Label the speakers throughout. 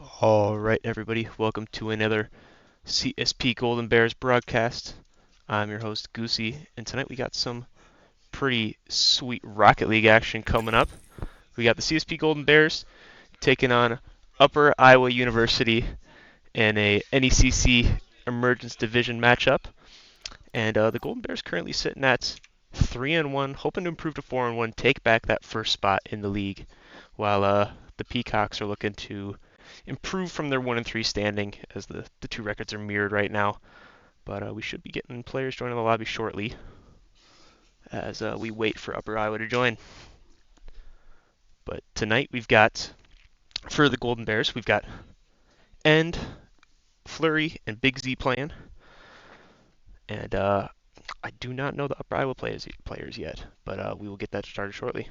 Speaker 1: All right, everybody, welcome to another CSP Golden Bears broadcast. I'm your host, Goosey, and tonight we got some pretty sweet Rocket League action coming up. We got the CSP Golden Bears taking on Upper Iowa University in a NECC Emergence Division matchup, and the Golden Bears currently sitting at 3-1, hoping to improve to 4-1, take back that first spot in the league, while the Peacocks are looking to improve from their 1-3 standing, as the two records are mirrored right now. But we should be getting players joining the lobby shortly as we wait for Upper Iowa to join. But tonight we've got, for the Golden Bears, we've got End, Flurry, and Big Z playing. And I do not know the Upper Iowa players yet, but we will get that started shortly.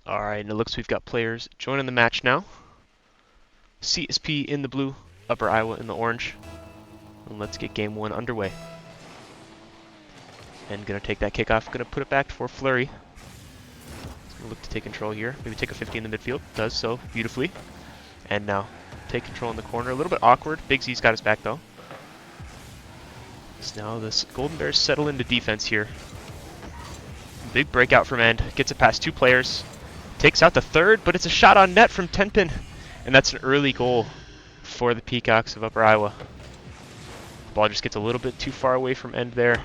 Speaker 1: All right, and it looks we've got players joining the match now. CSP in the blue, Upper Iowa in the orange. And let's get game one underway. And gonna take that kickoff, gonna put it back for Flurry. He's gonna look to take control here. Maybe take a 50 in the midfield. Does so beautifully. And now take control in the corner. A little bit awkward. Big Z's got his back though. So now the Golden Bears settle into defense here. Big breakout from End. Gets it past two players. Takes out the third, but it's a shot on net from Tenpin. And that's an early goal for the Peacocks of Upper Iowa. The ball just gets a little bit too far away from End there.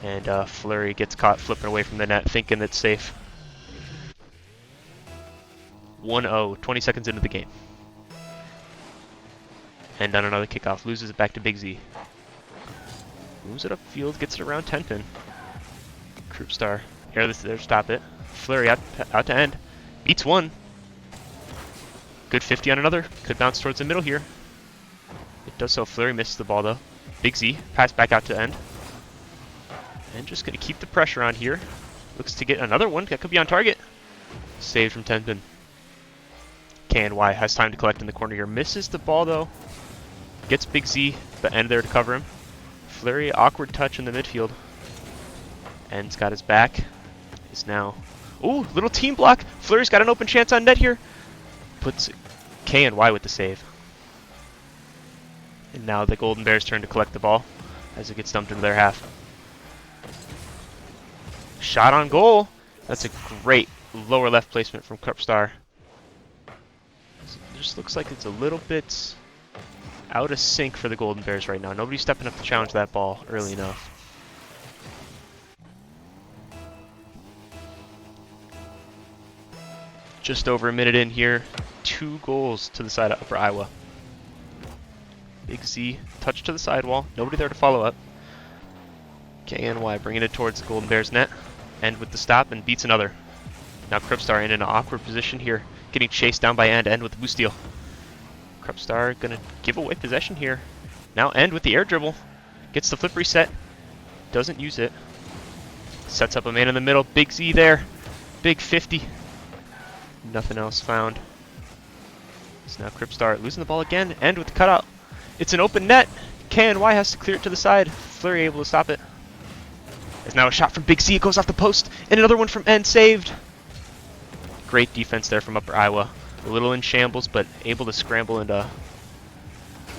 Speaker 1: And Flurry gets caught flipping away from the net, thinking it's safe. 1-0, 20 seconds into the game. And on another kickoff, loses it back to Big Z. Moves it upfield, gets it around Tenpin. Group Star, there, stop it. Flurry out to End. Beats one. Good 50 on another. Could bounce towards the middle here. It does so. Flurry misses the ball though. Big Z, pass back out to End. And just going to keep the pressure on here. Looks to get another one. That could be on target. Saved from Tenpin. KNY has time to collect in the corner here. Misses the ball though. Gets Big Z, but End there to cover him. Flurry, awkward touch in the midfield. End's got his back. Is now... Ooh, little team block. Flurry's got an open chance on net here. Puts KNY with the save. And now the Golden Bears turn to collect the ball as it gets dumped into their half. Shot on goal. That's a great lower left placement from Cup Star. It just looks like it's a little bit out of sync for the Golden Bears right now. Nobody's stepping up to challenge that ball early enough. Just over a minute in here. 2 goals to the side of Upper Iowa. Big Z, touch to the sidewall. Nobody there to follow up. KNY bringing it towards the Golden Bears net. End with the stop and beats another. Now Krupstar in an awkward position here. Getting chased down by End with the boost steal. Krupstar gonna give away possession here. Now End with the air dribble. Gets the flip reset. Doesn't use it. Sets up a man in the middle. Big Z there. Big 50. Nothing else found. So now Krupstar losing the ball again. End with the cutout. It's an open net. KNY has to clear it to the side. Fleury able to stop it. There's now a shot from Big Z. It goes off the post. And another one from End saved. Great defense there from Upper Iowa. A little in shambles, but able to scramble and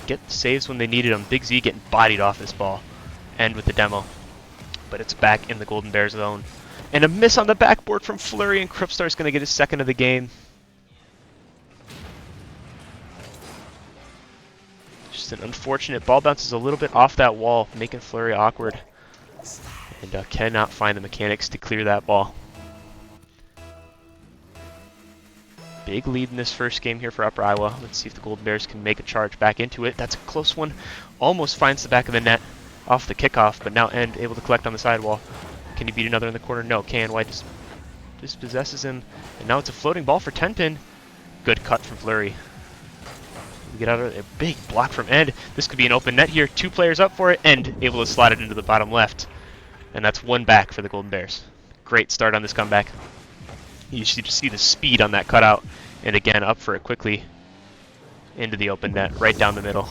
Speaker 1: get saves when they needed them. Big Z getting bodied off this ball. End with the demo. But it's back in the Golden Bears zone. And a miss on the backboard from Fleury, and Krupstar's going to get his second of the game. Just an unfortunate ball bounces a little bit off that wall, making Fleury awkward. And cannot find the mechanics to clear that ball. Big lead in this first game here for Upper Iowa. Let's see if the Golden Bears can make a charge back into it. That's a close one. Almost finds the back of the net off the kickoff, but now End able to collect on the sidewall. Can he beat another in the corner? No. KNY just dispossesses him. And now it's a floating ball for 10-pin. Good cut from Fleury. Get out of there. A big block from End. This could be an open net here. 2 players up for it. End able to slide it into the bottom left. And that's 1 back for the Golden Bears. Great start on this comeback. You should see the speed on that cutout. And again, up for it quickly. Into the open net. Right down the middle.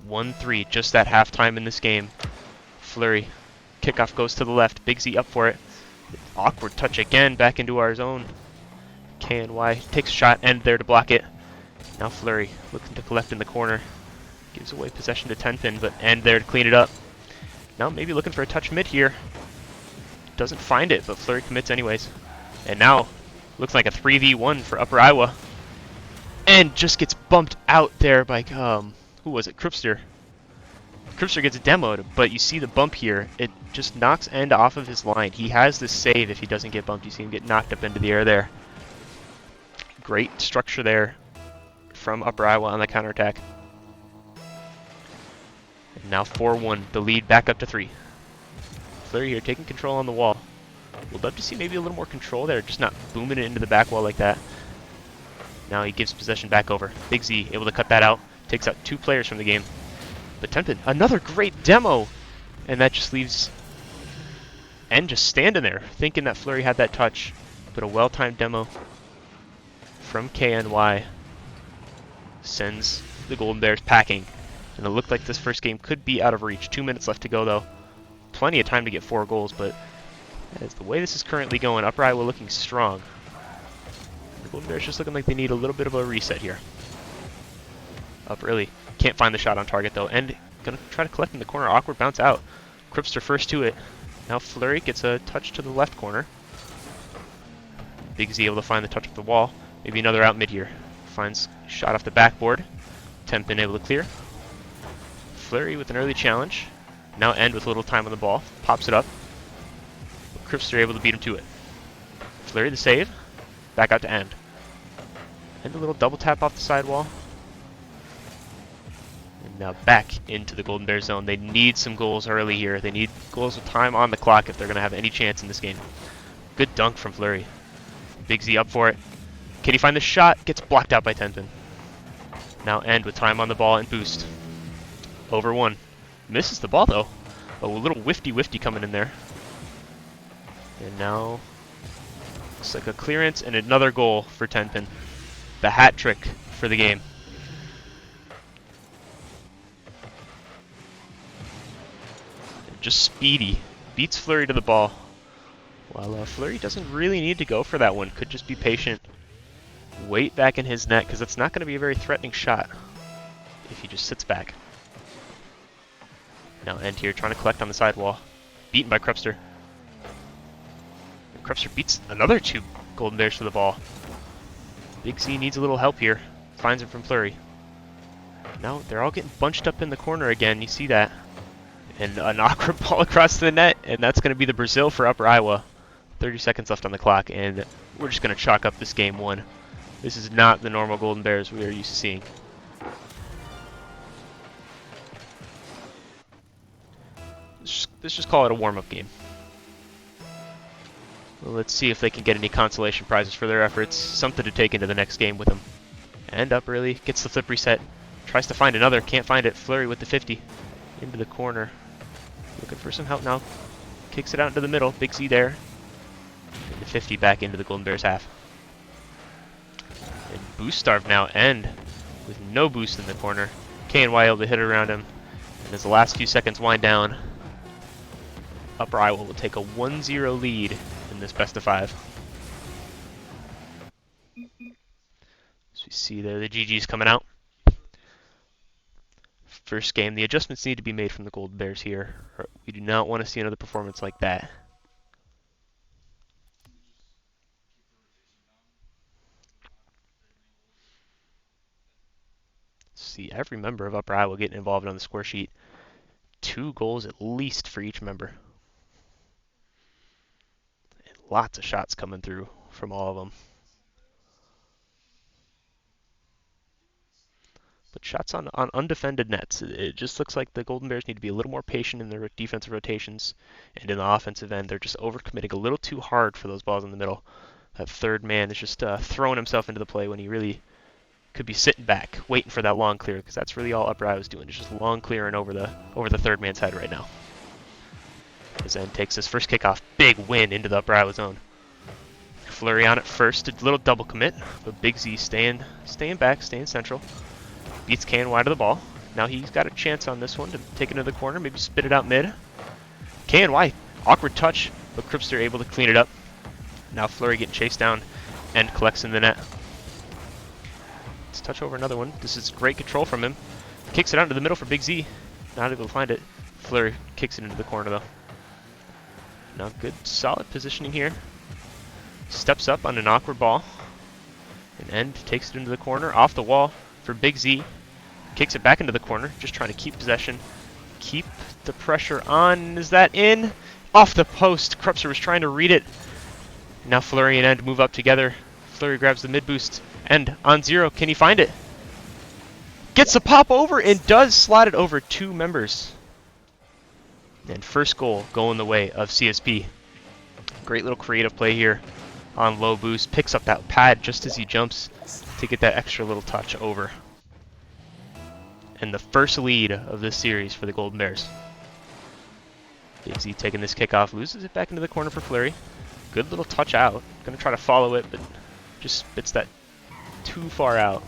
Speaker 1: 1-3, just at halftime in this game. Fleury, kickoff goes to the left. Big Z up for it. Awkward touch again, back into our zone. KNY takes a shot, End there to block it. Now Fleury looking to collect in the corner. Gives away possession to 10-pin, but End there to clean it up. Now maybe looking for a touch mid here. Doesn't find it, but Fleury commits anyways. And now, looks like a 3v1 for Upper Iowa. End just gets bumped out there by, who was it? Krupstar. Krupstar gets demoed, but you see the bump here. It just knocks End off of his line. He has this save if he doesn't get bumped. You see him get knocked up into the air there. Great structure there from Upper Iowa on the counterattack. And now 4-1, the lead back up to 3. Fleury here taking control on the wall. We'd love to see maybe a little more control there, just not booming it into the back wall like that. Now he gives possession back over. Big Z able to cut that out. Takes out 2 players from the game. But 10-pin, another great demo! And that just leaves End just standing there, thinking that Fleury had that touch. But a well-timed demo from KNY sends the Golden Bears packing. And it looked like this first game could be out of reach. 2 minutes left to go, though. Plenty of time to get 4 goals, but as the way this is currently going, Upper Iowa looking strong. The Golden Bears just looking like they need a little bit of a reset here. Up early. Can't find the shot on target, though. End gonna try to collect in the corner. Awkward bounce out. Krupstar first to it. Now Fleury gets a touch to the left corner. Big Z able to find the touch of the wall. Maybe another out mid here. Finds shot off the backboard. 10-pin able to clear. Fleury with an early challenge. Now End with a little time on the ball. Pops it up. Krupstar able to beat him to it. Fleury the save. Back out to End. And a little double tap off the sidewall. And now back into the Golden Bears zone. They need some goals early here. They need goals with time on the clock if they're going to have any chance in this game. Good dunk from Fleury. Big Z up for it. Can he find the shot? Gets blocked out by 10-pin. Now End with time on the ball and boost. Over 1. Misses the ball though. A little whifty coming in there. And now looks like a clearance and another goal for 10-pin. The hat trick for the game. Just speedy. Beats Fleury to the ball. While Fleury doesn't really need to go for that one. Could just be patient. Wait back in his net, because it's not going to be a very threatening shot if he just sits back. Now End here trying to collect on the sidewall. Beaten by Krupstar. And Krupstar beats another 2 Golden Bears to the ball. Big Z needs a little help here. Finds it from Fleury. Now they're all getting bunched up in the corner again. You see that? And an awkward ball across the net, and that's going to be the Brazil for Upper Iowa. 30 seconds left on the clock, and we're just going to chalk up this game 1. This is not the normal Golden Bears we are used to seeing. Let's just call it a warm-up game. Well, let's see if they can get any consolation prizes for their efforts. Something to take into the next game with them. And up early, gets the flip reset. Tries to find another, can't find it. Fleury with the 50. Into the corner. Looking for some help now. Kicks it out into the middle. Big Z there. And the 50 back into the Golden Bears half. And boost starved now, and with no boost in the corner. KNY able to hit it around him. And as the last few seconds wind down, Upper Iowa will take a 1-0 lead in this best of 5. As we see there, the GG's coming out. First game, the adjustments need to be made from the Golden Bears here. We do not want to see another performance like that. See every member of Upper Iowa getting involved on the score sheet. 2 goals at least for each member. And lots of shots coming through from all of them. But shots on undefended nets. It just looks like the Golden Bears need to be a little more patient in their defensive rotations. And in the offensive end, they're just overcommitting a little too hard for those balls in the middle. That third man is just throwing himself into the play when he really could be sitting back, waiting for that long clear, because that's really all Upper Iowa's doing. It's just long clearing over the third man's head right now. As Zen takes his first kickoff, big win into the Upper Iowa zone. Fleury on it first, a little double commit, but Big Z staying back, staying central. Beats KNY to the ball. Now he's got a chance on this one to take it into the corner, maybe spit it out mid. KNY, awkward touch, but Kripster able to clean it up. Now Fleury getting chased down and collects in the net. Let's touch over another one. This is great control from him. Kicks it out into the middle for Big Z. Not able to find it. Fleury kicks it into the corner though. Now good solid positioning here. Steps up on an awkward ball. And End takes it into the corner, off the wall for Big Z. Kicks it back into the corner, just trying to keep possession. Keep the pressure on. Is that in? Off the post. Krupser was trying to read it. Now Fleury and End move up together. Fleury grabs the mid boost. End on 0. Can he find it? Gets the pop over and does slide it over 2 members. And first goal going the way of CSP. Great little creative play here on low boost. Picks up that pad just as he jumps to get that extra little touch over. And the first lead of this series for the Golden Bears. Big Z taking this kickoff, loses it back into the corner for Fleury. Good little touch out. Gonna try to follow it, but just spits that too far out.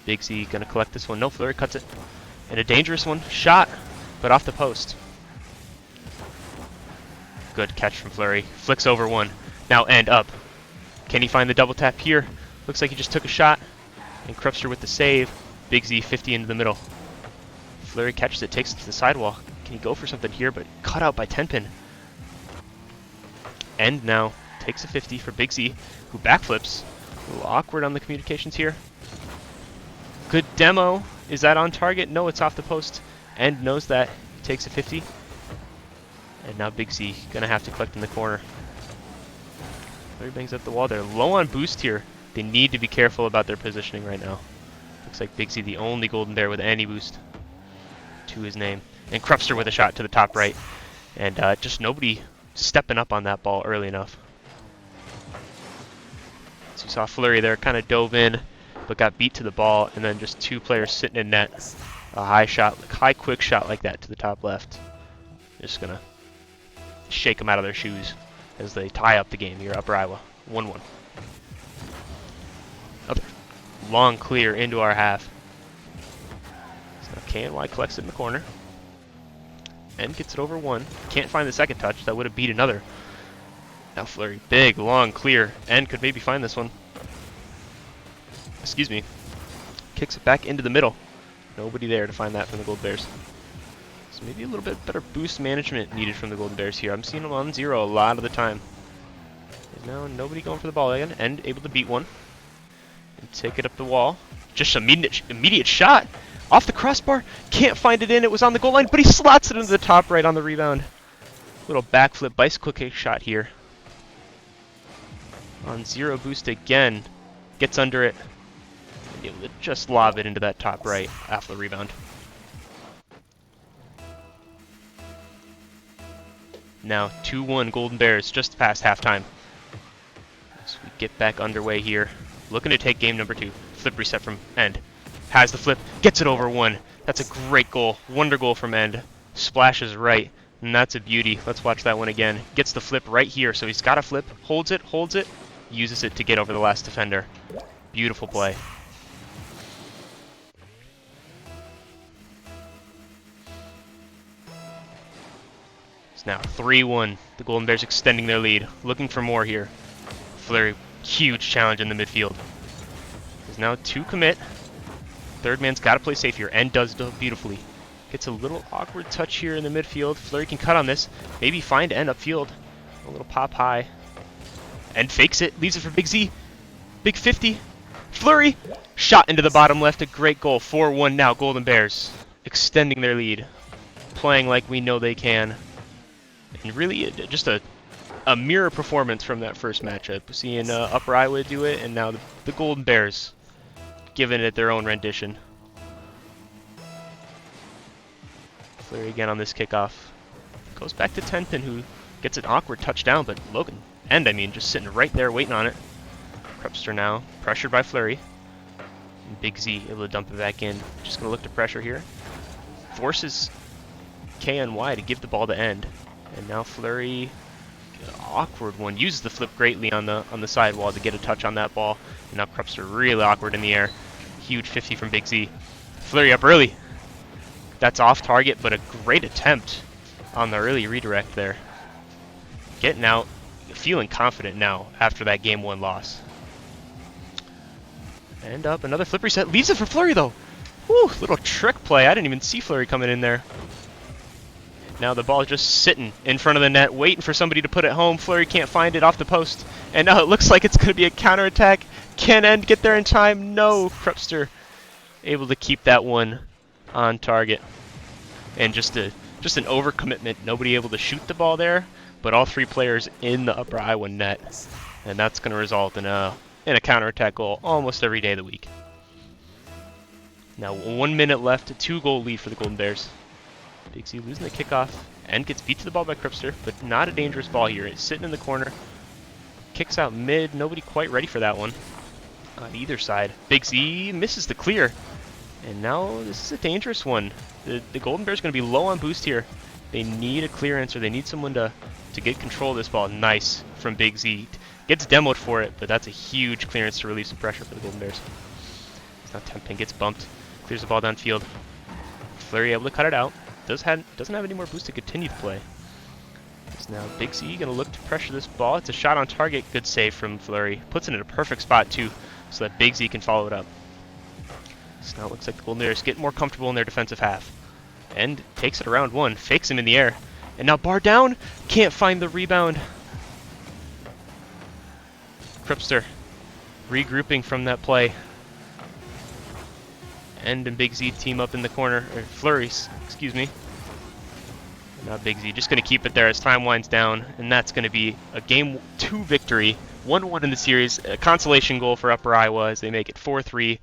Speaker 1: Big Z gonna collect this one. No, Fleury cuts it. And a dangerous one. Shot, but off the post. Good catch from Fleury. Flicks over one. Now End up. Can he find the double tap here? Looks like he just took a shot. And Krupster with the save. Big Z 50 into the middle. Fleury catches it, takes it to the sidewalk. Can he go for something here? But cut out by Tenpin. End now takes a 50 for Big Z, who backflips. A little awkward on the communications here. Good demo. Is that on target? No, it's off the post. End knows that. He takes a 50. And now Big Z gonna have to collect in the corner. Fleury bangs up the wall. They're low on boost here. They need to be careful about their positioning right now. Looks like Big Z the only Golden Bear with any boost to his name. And Krupster with a shot to the top right. And just nobody stepping up on that ball early enough. So you saw Fleury there kind of dove in, but got beat to the ball, and then just 2 players sitting in net. A high quick shot like that to the top left. Just gonna shake them out of their shoes as they tie up the game here, Upper Iowa, 1-1. Another long clear into our half. So KNY collects it in the corner. And gets it over 1. Can't find the second touch. That would have beat another. Now Fleury, big, long clear. And could maybe find this one. Excuse me. Kicks it back into the middle. Nobody there to find that from the Golden Bears. So maybe a little bit better boost management needed from the Golden Bears here. I'm seeing them on 0 a lot of the time. There's now nobody going for the ball again. And able to beat one. And take it up the wall. Just immediate shot. Off the crossbar. Can't find it in. It was on the goal line, but he slots it into the top right on the rebound. Little backflip bicycle kick shot here. On zero boost again. Gets under it. And able to just lob it into that top right after the rebound. Now 2-1 Golden Bears just past halftime. So we get back underway here. Looking to take game number 2. Flip reset from End. Has the flip. Gets it over one. That's a great goal. Wonder goal from End. Splashes right. And that's a beauty. Let's watch that one again. Gets the flip right here. So he's got a flip. Holds it. Uses it to get over the last defender. Beautiful play. It's now 3-1. The Golden Bears extending their lead. Looking for more here. Fleury, huge challenge in the midfield. There's now 2 commit. Third man's got to play safe here, and does beautifully. Gets a little awkward touch here in the midfield. Fleury can cut on this. Maybe find End upfield. A little pop high. End fakes it. Leaves it for Big Z. Big 50. Fleury. Shot into the bottom left. A great goal. 4-1 now. Golden Bears extending their lead. Playing like we know they can. And really just a mirror performance from that first matchup. Seeing Upper Iowa do it, and now the Golden Bears giving it their own rendition. Fleury again on this kickoff. Goes back to Tenpin, who gets an awkward touchdown, but Logan, just sitting right there waiting on it. Krepster now, pressured by Fleury. And Big Z able to dump it back in. Just going to look to pressure here. Forces KNY to give the ball to End. And now Fleury, awkward one, uses the flip greatly on the sidewall to get a touch on that ball. And now Krepster really awkward in the air. Huge 50 from Big Z. Fleury up early. That's off target, but a great attempt on the early redirect there. Getting out, feeling confident now after that game 1 loss. And up, another flip reset. Leaves it for Fleury though. Whew, little trick play. I didn't even see Fleury coming in there. Now the ball is just sitting in front of the net, waiting for somebody to put it home. Fleury can't find it off the post. And now it looks like it's going to be a counterattack. Can End get there in time? No. Krepster able to keep that one on target. And just an overcommitment. Nobody able to shoot the ball there, but all 3 players in the Upper Iowa net. And that's going to result in a counterattack goal almost every day of the week. Now 1 minute left, a 2-goal lead for the Golden Bears. Big Z losing the kickoff. End gets beat to the ball by Krepster, but not a dangerous ball here. It's sitting in the corner. Kicks out mid. Nobody quite ready for that one on either side. Big Z misses the clear. And now this is a dangerous one. The Golden Bears are going to be low on boost here. They need a clearance, or they need someone to get control of this ball. Nice from Big Z. Gets demoed for it, but that's a huge clearance to relieve some pressure for the Golden Bears. Now Tenpin gets bumped. Clears the ball downfield. Fleury able to cut it out. Doesn't have any more boost to continue to play. It's now Big Z going to look to pressure this ball. It's a shot on target. Good save from Fleury. Puts it in a perfect spot too, so that Big Z can follow it up. So now it looks like the Golden Bears get more comfortable in their defensive half. And takes it around 1. Fakes him in the air. And now bar down. Can't find the rebound. Krepster regrouping from that play. End and Big Z team up in the corner. Or Fleury, excuse me. Now Big Z just going to keep it there as time winds down. And that's going to be a game 2 victory. 1-1 in the series. A consolation goal for Upper Iowa as they make it 4-3.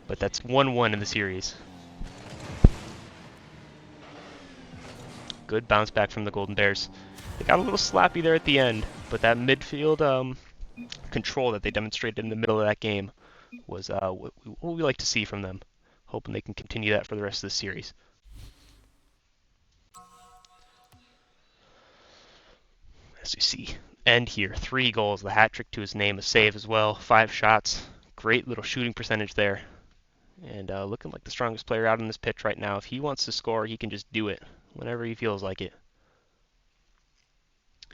Speaker 1: But that's 1-1 in the series. Good bounce back from the Golden Bears. They got a little slappy there at the end, but that midfield control that they demonstrated in the middle of that game was what we like to see from them. Hoping they can continue that for the rest of the series. As you see, End here, 3 goals, the hat trick to his name, a save as well, 5 shots. Great little shooting percentage there. And looking like the strongest player out on this pitch right now. If he wants to score, he can just do it whenever he feels like it.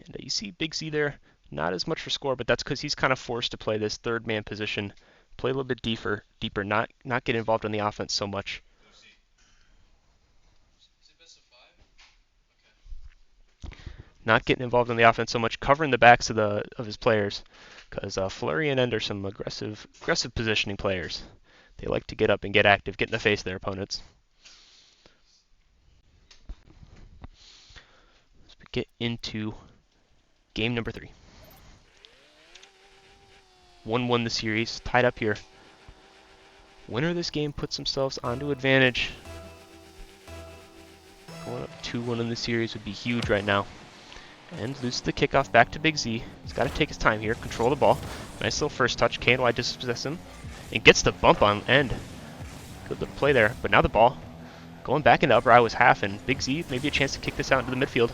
Speaker 1: And you see Big Z there, not as much for score, but that's because he's kind of forced to play this third man position, play a little bit deeper, not get involved in the offense so much. not getting involved in the offense so much, covering the backs of his players, because Fleury and End are some aggressive positioning players. They like to get up and get active, get in the face of their opponents. Let's get into game number 3. 1-1 the series, tied up here. Winner of this game puts themselves onto advantage. Going up 2-1 in the series would be huge right now. And loses the kickoff back to Big Z. He's got to take his time here, control the ball. Nice little first touch. KNY dispossesses him and gets the bump on End. Good little play there. But now the ball going back into Upper Iowa's half, and Big Z maybe a chance to kick this out into the midfield.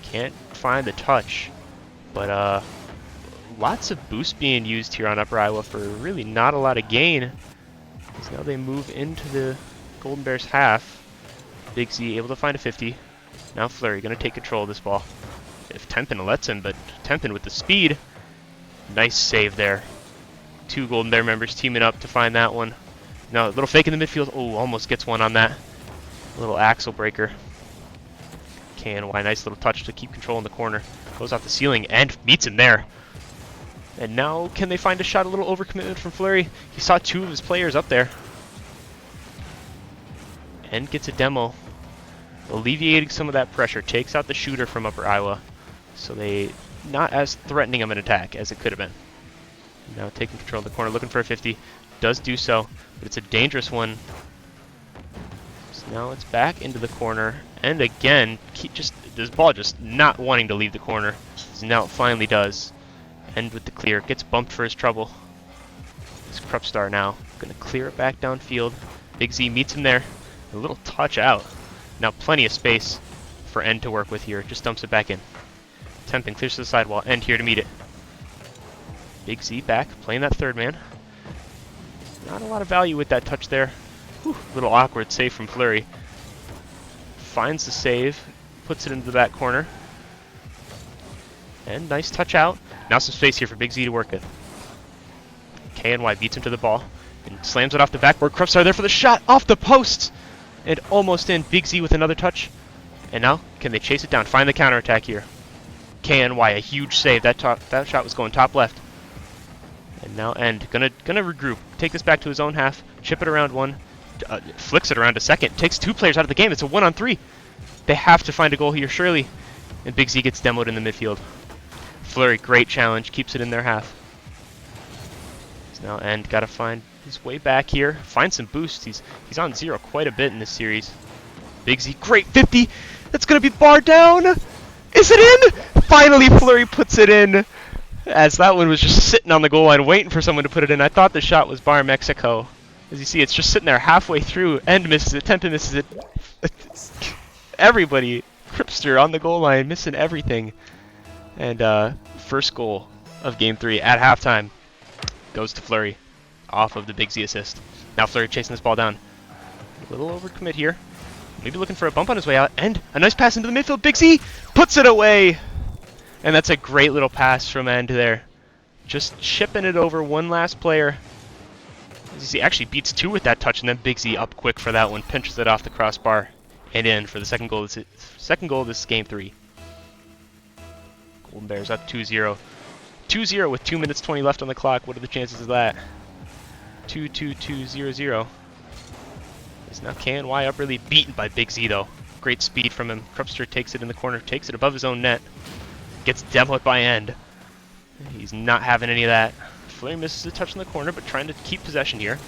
Speaker 1: Can't find the touch, but lots of boost being used here on Upper Iowa for really not a lot of gain. So now they move into the Golden Bears half. Big Z able to find a 50. Now Fleury going to take control of this ball. If Tempin lets him, but Tempin with the speed. Nice save there. 2 Golden Bear members teaming up to find that one. Now a little fake in the midfield. Oh, almost gets one on that. A little axle breaker. KNY, nice little touch to keep control in the corner. Goes off the ceiling and meets him there. And now can they find a shot? A little overcommitment from Fleury. He saw 2 of his players up there. And gets a demo. Alleviating some of that pressure. Takes out the shooter from Upper Iowa. So they not as threatening of an attack as it could have been. Now taking control of the corner, looking for a 50. Does do so, but it's a dangerous one. So now it's back into the corner. And again, this ball just not wanting to leave the corner. So now it finally does. End with the clear. Gets bumped for his trouble. This Krupstar now going to clear it back downfield. Big Z meets him there. A little touch out. Now plenty of space for End to work with here. Just dumps it back in. Tempin clears to the sidewall. End here to meet it. Big Z back, playing that third man. Not a lot of value with that touch there. Whew, little awkward save from Fleury. Finds the save, puts it into the back corner. And nice touch out. Now some space here for Big Z to work with. KNY beats him to the ball and slams it off the backboard. Krupstar there for the shot off the post. And almost in. Big Z with another touch. And now, can they chase it down? Find the counterattack here. KNY, a huge save. That shot was going top left. And now End gonna regroup. Take this back to his own half. Chip it around one. Flicks it around to second. Takes 2 players out of the game. It's a 1-on-3. They have to find a goal here, surely. And Big Z gets demoed in the midfield. Fleury, great challenge. Keeps it in their half. So now End got to find his way back here. Find some boost. He's on 0 quite a bit in this series. Big Z, great 50. That's going to be barred down. Is it in? Finally, Fleury puts it in. As that one was just sitting on the goal line waiting for someone to put it in. I thought the shot was bar Mexico. As you see, it's just sitting there tempin misses it, Tempin misses it. Everybody, Krupster on the goal line, missing everything. And first goal of Game 3 at halftime goes to Fleury off of the Big Z assist. Now Fleury chasing this ball down. A little overcommit here. Maybe looking for a bump on his way out. And a nice pass into the midfield. Big Z puts it away. And that's a great little pass from End there. Just chipping it over one last player. As you see, actually beats 2 with that touch, and then Big Z up quick for that one. Pinches it off the crossbar and in for the second goal of this Game 3. Golden Bears up 2-0. 2-0 with 2 minutes 20 left on the clock. What are the chances of that? 2-2-2-0-0. Is now KNY up really beaten by Big Z though. Great speed from him. Krupster takes it in the corner, takes it above his own net. Gets demoed by End. He's not having any of that. Fleury misses a touch in the corner, but trying to keep possession here.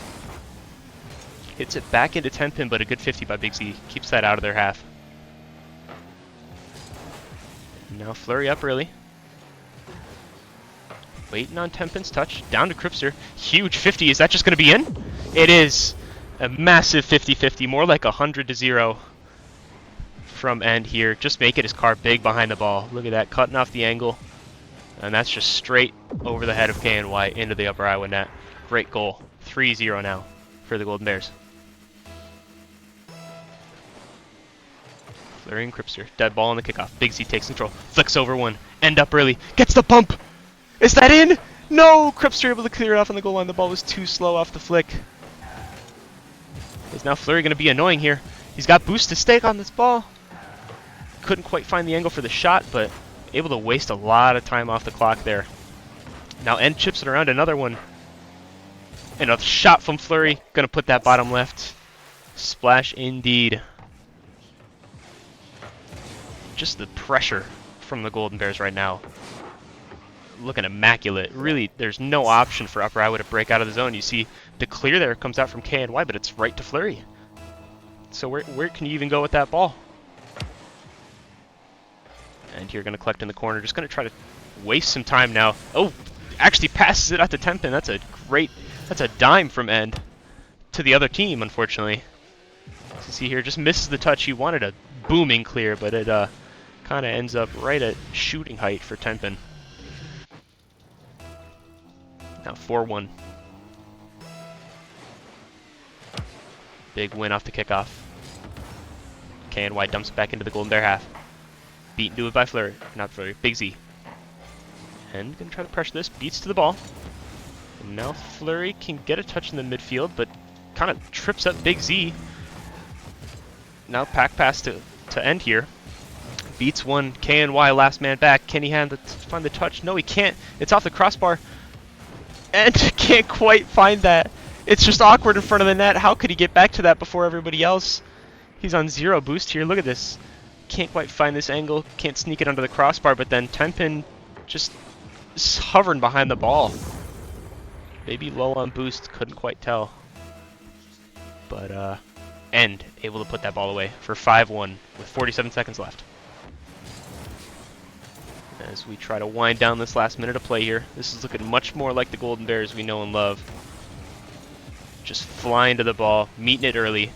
Speaker 1: Hits it back into Tempin, but a good 50 by Big Z. Keeps that out of their half. Now Fleury up early. Waiting on Tempin's touch. Down to Krupster. Huge 50. Is that just going to be in? It is. A massive 50-50. More like 100-0 from End here. Just making his car big behind the ball. Look at that. Cutting off the angle. And that's just straight over the head of KNY into the Upper Iowa net. Great goal. 3-0 now for the Golden Bears. Fleury and Krupster. Dead ball on the kickoff. Big Z takes control. Flicks over one. End up early. Gets the bump. Is that in? No! Krupster able to clear it off on the goal line. The ball was too slow off the flick. Is now Fleury going to be annoying here? He's got boost to stake on this ball. couldn't quite find the angle for the shot, but able to waste a lot of time off the clock there. Now End chips it around, another one. And a shot from Fleury, gonna put that bottom left. Splash indeed. Just the pressure from the Golden Bears right now. Looking immaculate. Really, there's no option for Upper Iowa to break out of the zone. You see the clear there comes out from KNY, but it's right to Fleury. So where can you even go with that ball? And you're going to collect in the corner. Just going to try to waste some time now. Oh, actually passes it out to Tempin. That's a dime from End to the other team, unfortunately. As you see here, just misses the touch. He wanted a booming clear, but it kind of ends up right at shooting height for Tempin. Now 4-1. Big win off the kickoff. KNY dumps it back into the Golden Bear half. Beaten to it by Fleury. Not Fleury, Big Z. And gonna try to pressure this. Beats to the ball. And now Fleury can get a touch in the midfield, but kind of trips up Big Z. Now pack pass to End here. Beats one. KNY last man back. Can he find the touch? No, he can't. It's off the crossbar. And can't quite find that. It's just awkward in front of the net. How could he get back to that before everybody else? He's on 0 boost here. Look at this. Can't quite find this angle. Can't sneak it under the crossbar, but then Tempin just hovering behind the ball. Maybe low on boost. Couldn't quite tell. But End able to put that ball away for 5-1 with 47 seconds left. As we try to wind down this last minute of play here. This is looking much more like the Golden Bears we know and love. Just flying to the ball, meeting it early.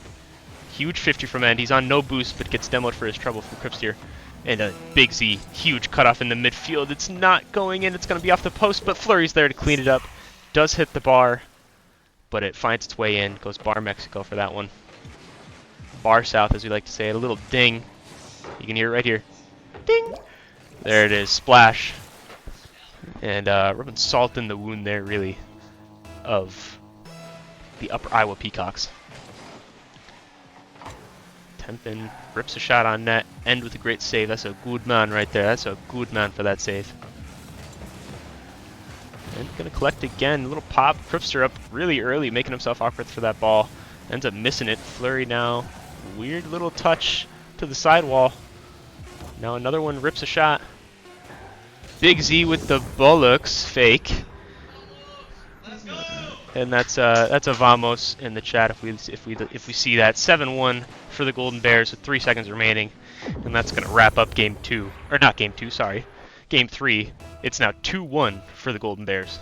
Speaker 1: Huge 50 from End. He's on no boost, but gets demoed for his trouble from Cripsteer. And a Big Z, huge cutoff in the midfield. It's not going in. It's going to be off the post, but Fleury's there to clean it up. Does hit the bar, but it finds its way in. Goes bar Mexico for that one. Bar South, as we like to say it. A little ding. You can hear it right here. Ding! There it is. Splash. And rubbing salt in the wound there, really, of the Upper Iowa Peacocks. Tempin rips a shot on net. End with a great save. That's a good man right there. That's a good man for that save. And gonna collect again. A little pop. Cripster up really early, making himself awkward for that ball. Ends up missing it. Fleury now. Weird little touch to the sidewall. Now another one rips a shot. Big Z with the bullocks fake. And that's a vamos in the chat if we see that. 7-1 for the Golden Bears with 3 seconds remaining, and that's gonna wrap up game 2, or not game 2, sorry, game 3. It's now 2-1 for the Golden Bears.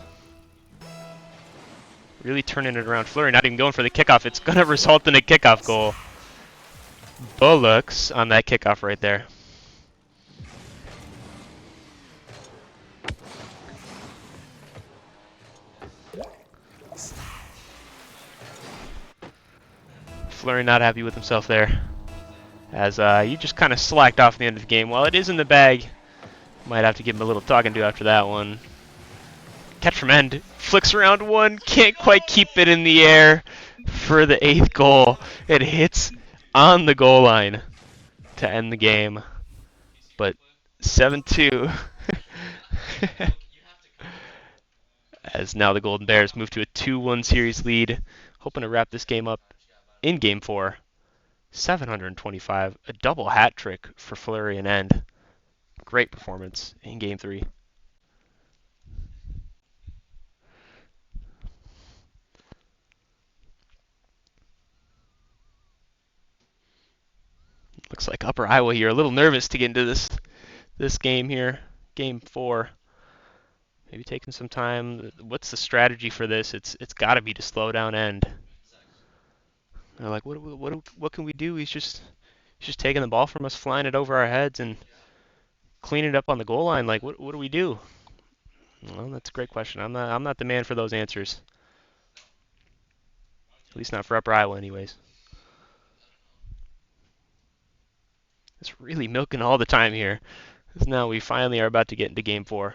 Speaker 1: Really turning it around. Fleury not even going for the kickoff. It's gonna result in a kickoff goal. Bullocks on that kickoff right there. Fleury not happy with himself there, as he just kind of slacked off the end of the game. While it is in the bag, might have to give him a little talking to after that one. Catch from End, flicks around one, can't quite keep it in the air for the 8th goal. It hits on the goal line to end the game, but 7-2. As now the Golden Bears move to a 2-1 series lead, hoping to wrap this game up in Game 4. 725, a double hat trick for Fleury and End. Great performance in Game 3. Looks like Upper Iowa here a little nervous to get into this game here, Game 4. Maybe taking some time. What's the strategy for this? It's got to be to slow down End. They're like, what can we do? He's just taking the ball from us, flying it over our heads, and cleaning it up on the goal line. Like, what do we do? Well, that's a great question. I'm not the man for those answers. At least not for Upper Iowa, anyways. It's really milking all the time here, because now we finally are about to get into Game 4.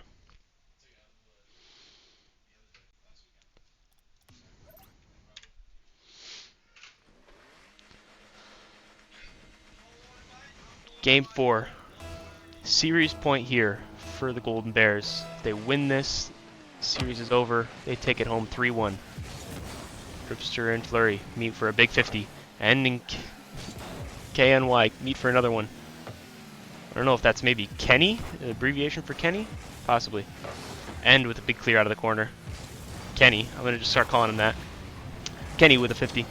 Speaker 1: Game 4. Series point here for the Golden Bears. If they win this, series is over. They take it home 3-1. Cripster and Fleury meet for a big 50. And KNY meet for another one. I don't know if that's maybe Kenny, an abbreviation for Kenny? Possibly. End with a big clear out of the corner. Kenny, I'm going to just start calling him that. Kenny with a 50.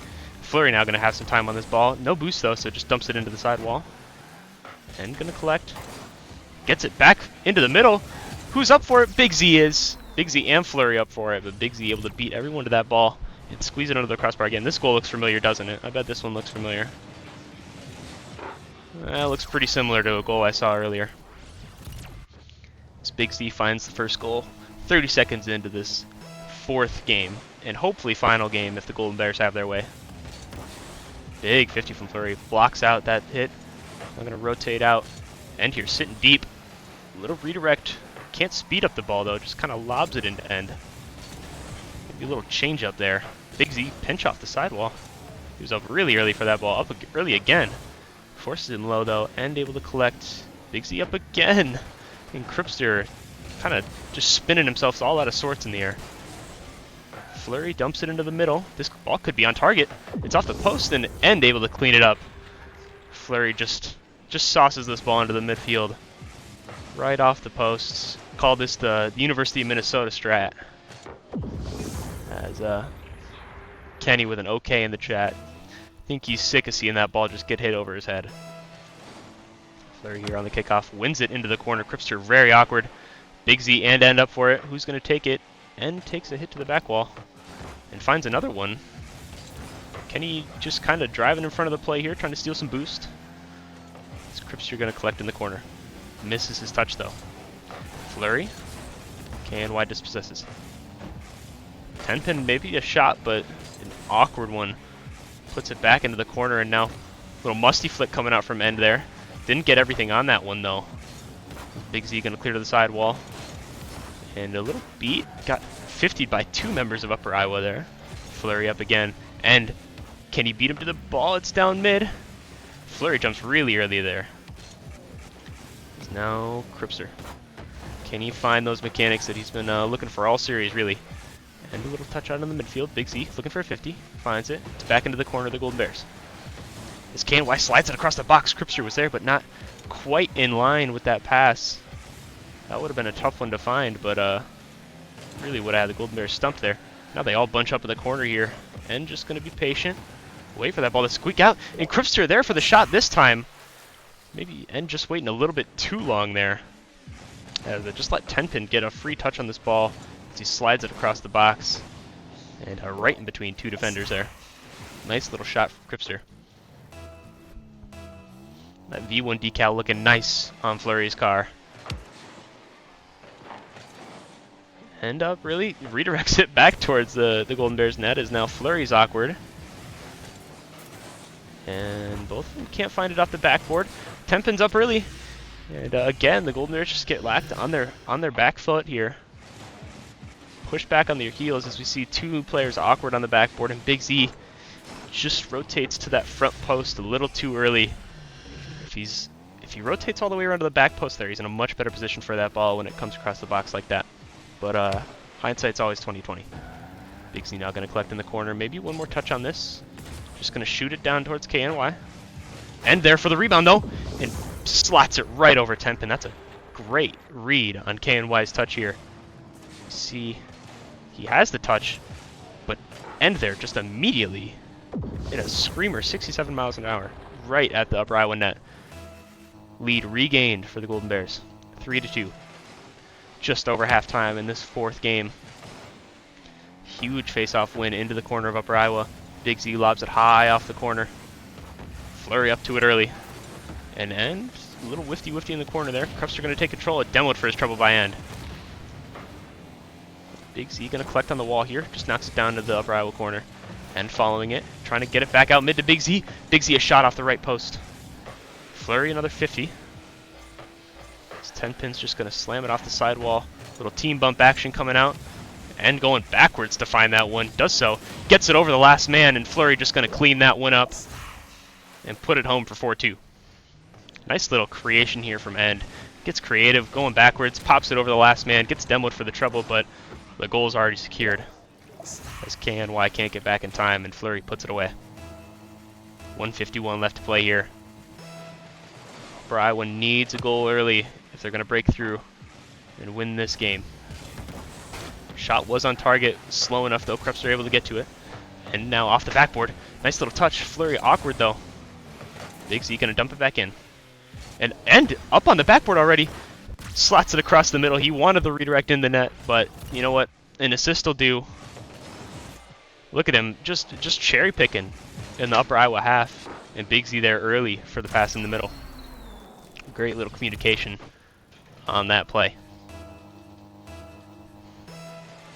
Speaker 1: Fleury now going to have some time on this ball. No boost though, so just dumps it into the sidewall. And going to collect. Gets it back into the middle. Who's up for it? Big Z is. Big Z and Fleury up for it, but Big Z able to beat everyone to that ball and squeeze it under the crossbar again. This goal looks familiar, doesn't it? I bet this one looks familiar. That looks pretty similar to a goal I saw earlier. As Big Z finds the first goal 30 seconds into this fourth game, and hopefully final game if the Golden Bears have their way. Big 50 from Fleury. Blocks out that hit. I'm going to rotate out. End here, sitting deep. Little redirect. Can't speed up the ball though, just kind of lobs it into end. Maybe a little change up there. Big Z pinch off the sidewall. He was up really early for that ball. Up early again. Forces him low though, and able to collect. Big Z up again. And Cripster kind of just spinning himself all out of sorts in the air. Fleury dumps it into the middle. This ball could be on target. It's off the post and End able to clean it up. Fleury just sauces this ball into the midfield. Right off the posts. Call this the University of Minnesota strat. As Kenny with an OK in the chat. I think he's sick of seeing that ball just get hit over his head. Fleury here on the kickoff. Wins it into the corner. Cripster very awkward. Big Z and End up for it. Who's going to take it? End takes a hit to the back wall. And finds another one. Kenny just kind of driving in front of the play here, trying to steal some boost. Is Cripster going to collect in the corner? Misses his touch though. Fleury. KNY dispossesses. 10-pin maybe a shot, but an awkward one. Puts it back into the corner, and now a little musty flick coming out from End there. Didn't get everything on that one though. Big Z going to clear to the sidewall. And a little beat. Got 50'd by two members of Upper Iowa there. Fleury up again. And can he beat him to the ball? It's down mid. Fleury jumps really early there. It's now Cripster. Can he find those mechanics that he's been looking for all series, really? And a little touch out in the midfield. Big Z looking for a 50. Finds it. It's back into the corner of the Golden Bears. As KNY slides it across the box. Cripster was there, but not quite in line with that pass. That would have been a tough one to find, but really would have had the Golden Bears stumped there. Now they all bunch up in the corner here. And just going to be patient. Wait for that ball to squeak out. And Cripster there for the shot this time. Maybe End just waiting a little bit too long there. As they just let 10-pin get a free touch on this ball as he slides it across the box. And right in between two defenders there. Nice little shot from Cripster. That V1 decal looking nice on Fleury's car. End up really redirects it back towards the Golden Bears net as now Fleury's awkward. And both of them can't find it off the backboard. 10-pin's up early. And again, the Golden Bears just get lacked on their back foot here. Push back on their heels as we see two players awkward on the backboard, and Big Z just rotates to that front post a little too early. If he rotates all the way around to the back post there, he's in a much better position for that ball when it comes across the box like that. But hindsight's always 20/20. Big Z now going to collect in the corner. Maybe one more touch on this. Just going to shoot it down towards KNY. And there for the rebound though, and slots it right over 10-pin. That's a great read on KNY's touch here. See, he has the touch, but End there just immediately hit a screamer, 67 miles an hour, right at the Upper Iowa net. Lead regained for the Golden Bears, 3-2. Just over halftime in this fourth game. Huge face-off win into the corner of Upper Iowa. Big Z lobs it high off the corner. Fleury up to it early. And End, a little whifty in the corner there. Cripster going to take control. Demoed for his trouble by End. Big Z going to collect on the wall here. Just knocks it down to the Upper Iowa corner. End following it. Trying to get it back out mid to Big Z. Big Z a shot off the right post. Fleury another 50. 10-pin's just going to slam it off the sidewall. Little team bump action coming out. And going backwards to find that one. Does so. Gets it over the last man, and Fleury just going to clean that one up and put it home for 4-2. Nice little creation here from End. Gets creative, going backwards, pops it over the last man, gets demoed for the trouble, but the goal is already secured. As KNY can't get back in time, and Fleury puts it away. 1:51 left to play here. Iowa needs a goal early if they're going to break through and win this game. Shot was on target, slow enough though, Krebs are able to get to it. And now off the backboard, nice little touch, Fleury awkward though. Big Z going to dump it back in. And up on the backboard already, slots it across the middle. He wanted the redirect in the net, but you know what, an assist will do. Look at him, just cherry picking in the upper Iowa half, and Big Z there early for the pass in the middle. Great little communication on that play.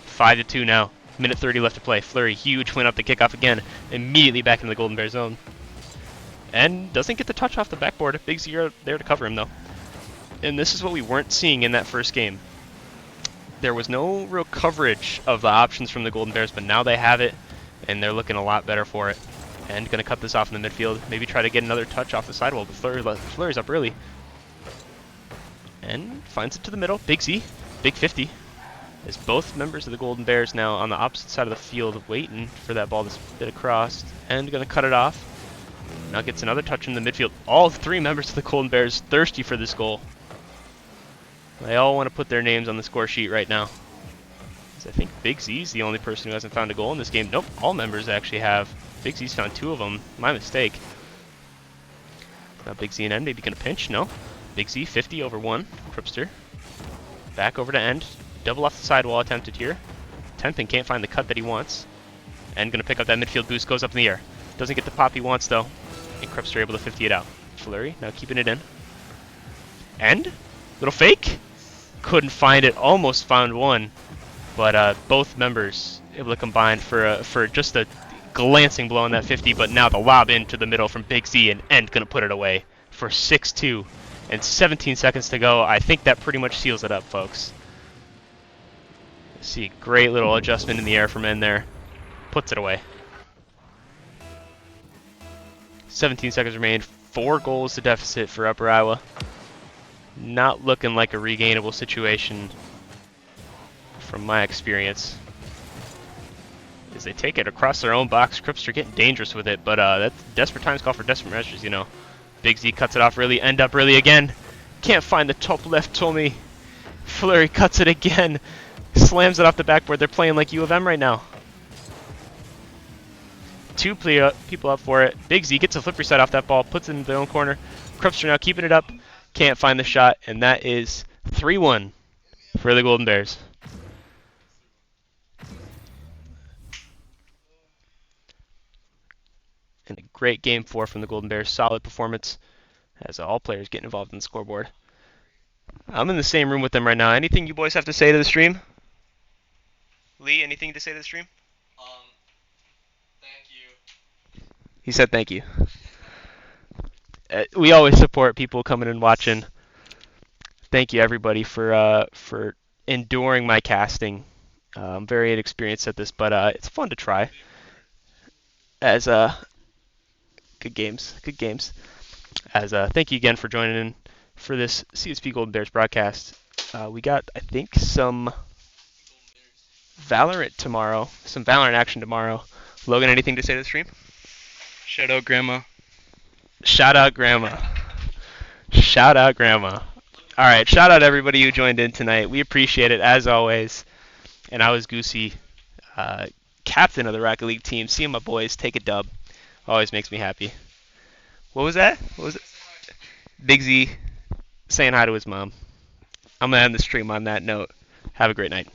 Speaker 1: 5-2 now. Minute 30 left to play. Fleury, huge win up the kickoff again. Immediately back into the Golden Bear zone. And doesn't get the touch off the backboard. Big Z there to cover him though. And this is what we weren't seeing in that first game. There was no real coverage of the options from the Golden Bears, but now they have it, and they're looking a lot better for it. And going to cut this off in the midfield. Maybe try to get another touch off the sidewall, but Fleury's up early. And finds it to the middle. Big Z, big 50. As both members of the Golden Bears now on the opposite side of the field waiting for that ball to spit across. And going to cut it off. Now gets another touch in the midfield. All three members of the Golden Bears thirsty for this goal. They all want to put their names on the score sheet right now. I think Big Z's the only person who hasn't found a goal in this game. Nope, all members actually have. Big Z's found 2 of them. My mistake. Now Big Z and End maybe going to pinch. No. Big Z 50 over 1. Kripster. Back over to End. Double off the sidewall attempted here. Tempin can't find the cut that he wants. End going to pick up that midfield boost. Goes up in the air. Doesn't get the pop he wants though. And Kripster able to 50 it out. Fleury now keeping it in. End. Little fake. Couldn't find it. Almost found one. But both members able to combine for just a glancing blow on that 50, but now the lob into the middle from Big Z, and End going to put it away for 6-2 and 17 seconds to go. I think that pretty much seals it up, folks. See, great little adjustment in the air from End there. Puts it away. 17 seconds remain. 4 goals to deficit for Upper Iowa. Not looking like a regainable situation from my experience. As they take it across their own box, Kripster getting dangerous with it, but that's desperate times call for desperate measures, you know. Big Z cuts it off really, End up really again. Can't find the top left, Tommy. Fleury cuts it again. Slams it off the backboard. They're playing like U of M right now. 2 people up for it. Big Z gets a flip reset off that ball, puts it in their own corner. Kripster now keeping it up. Can't find the shot, and that is 3-1 for the Golden Bears. And a great game 4 from the Golden Bears. Solid performance as all players getting involved in the scoreboard. I'm in the same room with them right now. Anything you boys have to say to the stream? Lee, anything to say to the stream?
Speaker 2: Thank you.
Speaker 1: He said thank you. We always support people coming and watching. Thank you everybody for enduring my casting. I'm very inexperienced at this, but it's fun to try. As good games. As thank you again for joining in for this CSP Golden Bears broadcast. We got, I think, some Valorant tomorrow, some Valorant action tomorrow. Logan, anything to say to the stream?
Speaker 2: Shout out, Grandma.
Speaker 1: Shout out, Grandma. Shout out, Grandma. All right, shout out everybody who joined in tonight. We appreciate it as always. And I was Goosey, captain of the Rocket League team. Seeing my boys take a dub always makes me happy. What was that? What was it? Big Z saying hi to his mom. I'm going to end the stream on that note. Have a great night.